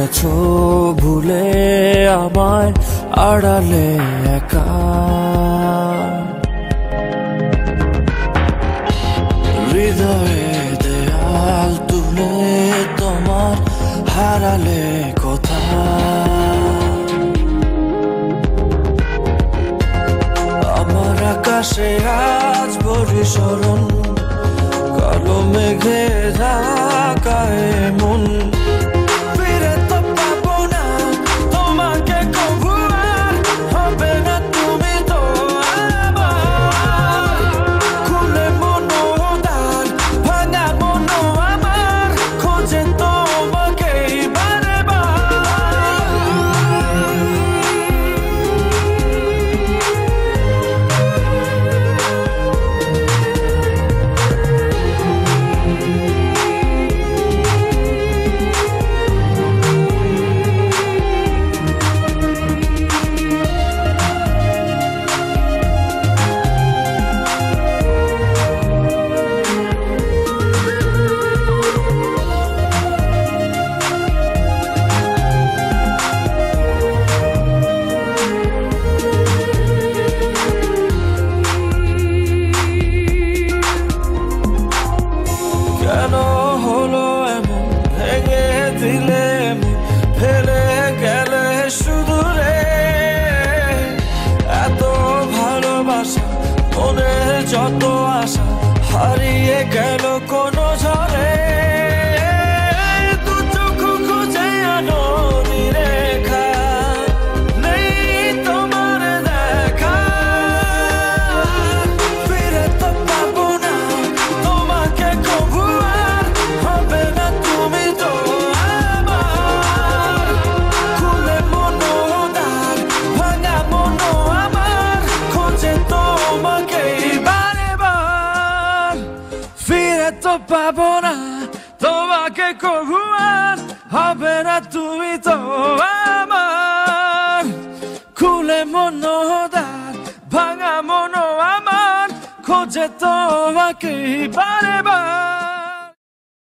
আছো ভুলে আমায় আড়ালে একা, হৃদয়ে দেয়াল তুলে তোমার হারালে কোথা। আমার আকাশে আজ বরিশরণ, কালো মেঘে ঢাকায় মন। ফিরে তো পাবো না তোমাকে কভু আর, হবে না তুমি তো আমার। খুলে মনো দ্বার, ভাঙা মনো আমার, খোঁজে তোমাকে বারে কেন হলো এমন, ভেঙে দিলে ফেলে গেলে শুধু রে। এত ভালোবাসা মনে যত আশা হারিয়ে গেল কোনো ঝড়ে। দু চোখ খুঁজে আনো নিরেখা, নেই তোমার দেখা। ফিরে তো পাবো না তোমাকে কভু আর, হবে না তুমি তো আমার। খুলে মনো দ্বার, ভাঙা মনো আমার, খোঁজে তোমাকে বারে বার। ফিরে তো পাবো না তোমাকে কভু আর, হবে না তুমি তো আমার। খুলে মনো দ্বার, ভাঙা মনো আমার, খোঁজে তোমাকে বারে বার।